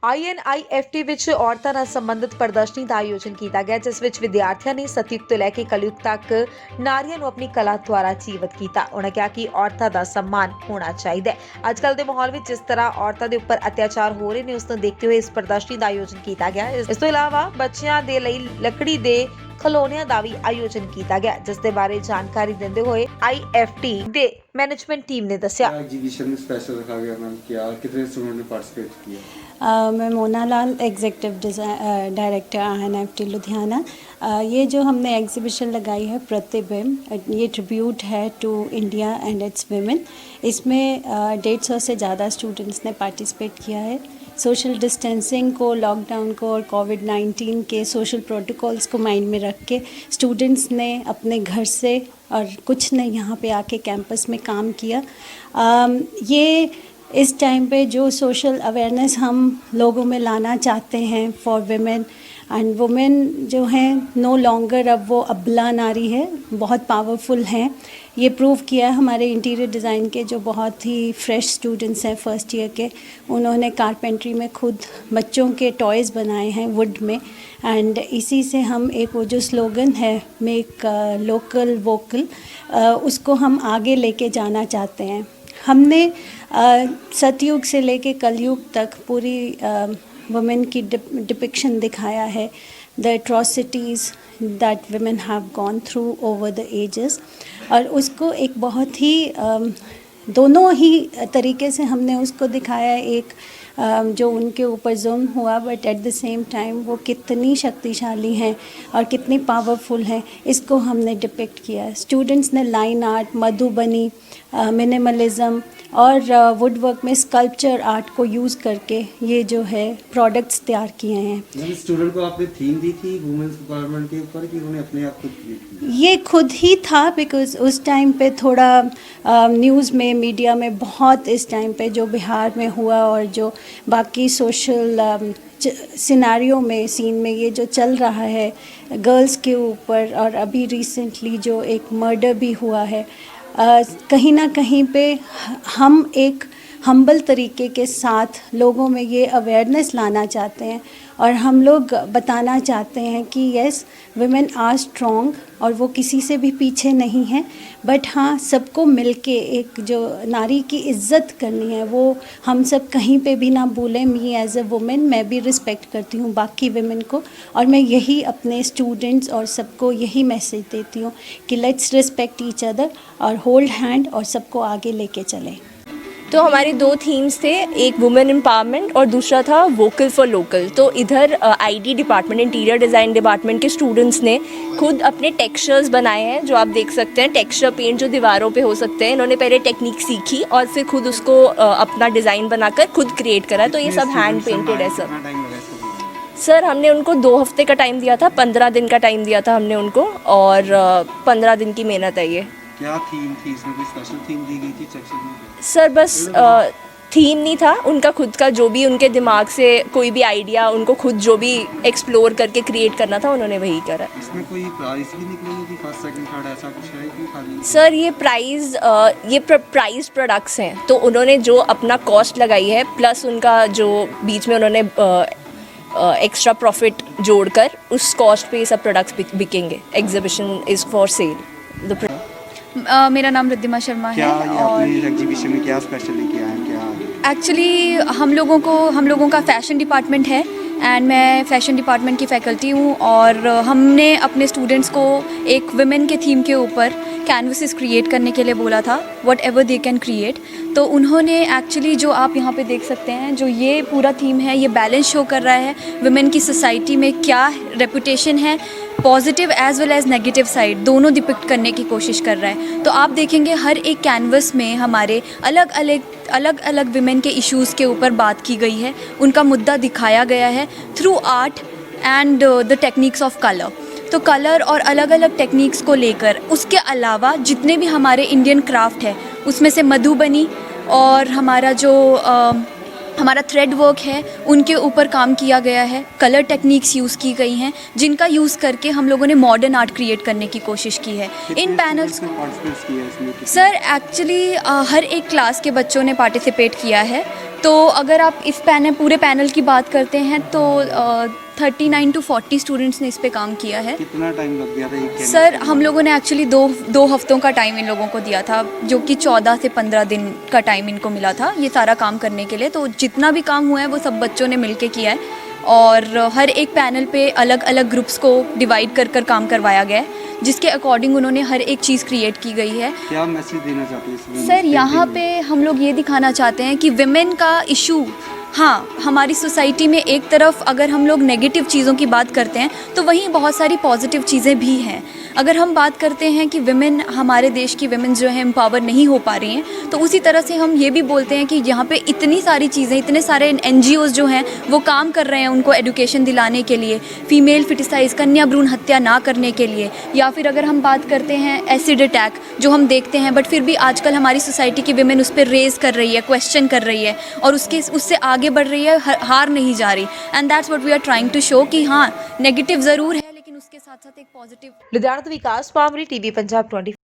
INIFT ਵਿੱਚ ਔਰਤਾਂ ਨਾਲ ਸੰਬੰਧਿਤ ਪ੍ਰਦਰਸ਼ਨੀ ਦਾ ਆਯੋਜਨ ਕੀਤਾ ਗਿਆ, ਜਿਸ ਵਿੱਚ ਵਿਦਿਆਰਥੀਆਂ ਨੇ ਸਤਯੁਗ ਤੋਂ ਲੈ ਕੇ ਕਲਯੁਗ ਤੱਕ ਨਾਰੀਆਂ ਨੂੰ ਆਪਣੀ ਕਲਾ ਦੁਆਰਾ ਜੀਵਤ ਕੀਤਾ। ਉਹਨਾਂ ਕਿਹਾ ਕਿ ਔਰਤਾਂ ਦਾ सम्मान ਹੋਣਾ ਚਾਹੀਦਾ ਹੈ। ਅੱਜਕੱਲ ਦੇ ਮਾਹੌਲ ਵਿੱਚ ਜਿਸ ਤਰ੍ਹਾਂ ਔਰਤਾਂ ਦੇ ਉੱਪਰ ਅਤਿਆਚਾਰ ਹੋ ਰਹੇ ਨੇ, ਉਸ ਨੂੰ ਦੇਖਦੇ ਹੋਏ ਇਸ ਪ੍ਰਦਰਸ਼ਨੀ ਦਾ ਆਯੋਜਨ ਕੀਤਾ ਗਿਆ। ਇਸ ਤੋਂ ਇਲਾਵਾ ਬੱਚਿਆਂ ਦੇ ਲਈ ਲੱਕੜੀ ਦੇ ਖਿਡੌਣਿਆਂ ਦਾ ਵੀ ਆਯੋਜਨ ਕੀਤਾ ਗਿਆ, जिस ਦੇ बारे जानकारी देते हुए IFT ਦੇ मैनेजमेंट टीम ने दस्या। एग्जीबिशन में स्पेशल रखा गया मैम, क्या कितने स्टूडेंट ने पार्टिसिपेट किया? मैं मोना लाल, एग्जीक्यूटिव डायरेक्टर INIFT लुधियाना। ये जो हमने एग्जीबिशन लगाई है प्रतिबिंब, ये ट्रिब्यूट है to India and its women. इसमें 150 से ज़्यादा स्टूडेंट्स ने पार्टिसिपेट किया है। सोशल डिस्टेंसिंग को, लॉकडाउन को और कोविड-19 के सोशल प्रोटोकॉल्स को माइंड में रख के स्टूडेंट्स ने अपने घर से और कुछ ने यहाँ पे आके कैंपस में काम किया। ये इस टाइम पे जो सोशल अवेयरनेस हम लोगों में लाना चाहते हैं फॉर वुमेन, एंड वुमेन जो हैं नो लॉन्गर अब वो अबला नारी है, बहुत पावरफुल हैं। ये प्रूव किया हमारे इंटीरियर डिज़ाइन के जो बहुत ही फ्रेश स्टूडेंट्स हैं फर्स्ट ईयर के, उन्होंने कारपेंट्री में खुद बच्चों के टॉयज़ बनाए हैं वुड में। एंड इसी से हम एक वो जो स्लोगन है मेक लोकल वोकल, उसको हम आगे लेके जाना चाहते हैं। हमने सतयुग से लेके कलयुग तक पूरी वुमेन की डिपिक्शन दिखाया है, the atrocities that women have gone through over the ages, और उसको एक बहुत ही दोनों ही तरीके से हमने उसको दिखाया। एक जो उनके ऊपर जुल्म हुआ, but at the same time वो कितनी शक्तिशाली हैं और कितनी पावरफुल हैं, इसको हमने डिपिक्ट किया है। स्टूडेंट्स ने लाइन आर्ट, मधुबनी, मिनिमलिज्म और वुड वर्क में स्कल्पचर आर्ट को यूज़ करके ये जो है प्रोडक्ट्स तैयार किए हैं। स्टूडेंट को आपने थीम दी थी वुमेन्स एम्पावरमेंट के ऊपर कि उन्होंने अपने आप खुद क्रिएट की? ये खुद ही था, बिकॉज उस टाइम पे थोड़ा न्यूज़ में, मीडिया में बहुत इस टाइम पे जो बिहार में हुआ और जो बाकी सोशल सिनारियों में, सीन में ये जो चल रहा है गर्ल्स के ऊपर, और अभी रिसेंटली जो एक मर्डर भी हुआ है, कहीं ना कहीं पे हम एक हम्बल तरीके के साथ लोगों में ये अवेयरनेस लाना चाहते हैं, और हम लोग बताना चाहते हैं कि यस वुमेन आर स्ट्रॉन्ग और वो किसी से भी पीछे नहीं हैं, बट हाँ सबको मिलके एक जो नारी की इज़्ज़त करनी है वो हम सब कहीं पे भी ना भूलें। मी एज अ वुमेन, मैं भी रिस्पेक्ट करती हूँ बाकी वुमेन को, और मैं यही अपने स्टूडेंट्स और सबको यही मैसेज देती हूँ कि लेट्स रिस्पेक्ट ईच अदर और होल्ड हैंड और सबको आगे लेके चलें। तो हमारी दो थीम्स थे, एक वुमेन एम्पावरमेंट और दूसरा था वोकल फॉर लोकल। तो इधर ID department, interior design department के स्टूडेंट्स ने खुद अपने टेक्सचर्स बनाए हैं, जो आप देख सकते हैं। टेक्सचर पेंट जो दीवारों पे हो सकते हैं, इन्होंने पहले टेक्निक सीखी और फिर खुद उसको अपना डिज़ाइन बनाकर खुद क्रिएट करा। तो ये सब हैंड पेंटेड है सर। हमने उनको 2 हफ्ते का टाइम दिया था, 15 दिन का टाइम दिया था हमने उनको, और 15 दिन की मेहनत है ये। क्या थीम थी इसमें? कोई स्पेशल थीम दी गई थी? सर बस थीम नहीं था, उनका खुद का जो भी उनके दिमाग से कोई भी आइडिया, उनको खुद जो भी एक्सप्लोर करके क्रिएट करना था, उन्होंने वही करा। इसमें कोई प्राइस भी निकलेगी थी, फर्स्ट सेकंड थर्ड ऐसा कुछ है कि खाली? सर ये प्राइस प्रोडक्ट्स हैं, तो उन्होंने जो अपना कॉस्ट लगाई है प्लस उनका जो बीच में उन्होंने एक्स्ट्रा प्रॉफिट जोड़कर उस कॉस्ट पे ये सब प्रोडक्ट्स बिकेंगे। Exhibition is for sale. मेरा नाम रिद्धिमा शर्मा है। और एग्जीबिशन में क्या स्पेशल लेके आए हैं? क्या एक्चुअली हम लोगों का फैशन डिपार्टमेंट है, एंड मैं फैशन डिपार्टमेंट की फ़ैकल्टी हूँ, और हमने अपने स्टूडेंट्स को एक वुमेन के थीम के ऊपर कैनवसेस क्रिएट करने के लिए बोला था, what ever they can create. तो उन्होंने एक्चुअली जो आप यहाँ पे देख सकते हैं, जो ये पूरा थीम है, ये बैलेंस शो कर रहा है वुमेन की सोसाइटी में क्या रेपुटेशन है, positive as well as negative side दोनों डिपिक्ट करने की कोशिश कर रहा है। तो आप देखेंगे हर एक कैनवस में हमारे अलग अलग विमेन के इश्यूज़ के ऊपर बात की गई है, उनका मुद्दा दिखाया गया है through art and the techniques of colour. तो कलर और अलग अलग टेक्निक्स को लेकर, उसके अलावा जितने भी हमारे इंडियन क्राफ्ट है, उसमें से मधुबनी और हमारा जो हमारा थ्रेड वर्क है, उनके ऊपर काम किया गया है। कलर टेक्निक्स यूज़ की गई हैं, जिनका यूज़ करके हम लोगों ने मॉडर्न आर्ट क्रिएट करने की कोशिश की है। इन पैनल्स सर एक्चुअली हर एक क्लास के बच्चों ने पार्टिसिपेट किया है, तो अगर आप इस पूरे पैनल की बात करते हैं तो 39 to 40 स्टूडेंट्स ने इस पे काम किया है। कितना टाइम लग गया था ये कैंडिडेट सर हम लोगों ने एक्चुअली दो हफ्तों का टाइम इन लोगों को दिया था, जो कि 14 से 15 दिन का टाइम इनको मिला था ये सारा काम करने के लिए। तो जितना भी काम हुआ है वो सब बच्चों ने मिलके किया है और हर एक पैनल पे अलग अलग ग्रुप्स को डिवाइड कर काम करवाया गया है, जिसके अकॉर्डिंग उन्होंने हर एक चीज़ क्रिएट की गई है। क्या मैसेज देना चाहते हैं इसमें? सर यहाँ पे हम लोग ये दिखाना चाहते हैं कि विमेन का इशू, हाँ हमारी सोसाइटी में एक तरफ अगर हम लोग नेगेटिव चीज़ों की बात करते हैं तो वहीं बहुत सारी पॉजिटिव चीज़ें भी हैं। अगर हम बात करते हैं कि विमेन, हमारे देश की विमेन जो है एम्पावर नहीं हो पा रही हैं, तो उसी तरह से हम ये भी बोलते हैं कि यहाँ पे इतनी सारी चीज़ें, इतने सारे NGOs जो हैं वो काम कर रहे हैं उनको एजुकेशन दिलाने के लिए, फीमेल फिटिसाइज, कन्या भ्रूण हत्या ना करने के लिए, या फिर अगर हम बात करते हैं एसिड अटैक जो हम देखते हैं, बट फिर भी आजकल हमारी सोसाइटी की विमेन उस पर रेज़ कर रही है, क्वेश्चन कर रही है और उससे आगे बढ़ रही है, हार नहीं जा रही। And that's what we are trying to show कि हाँ नेगेटिव ज़रूर है लेकिन उसके साथ साथ एक पॉजिटिव। लुधियाना ਤੋਂ विकास पावरी, टीवी पंजाब 24।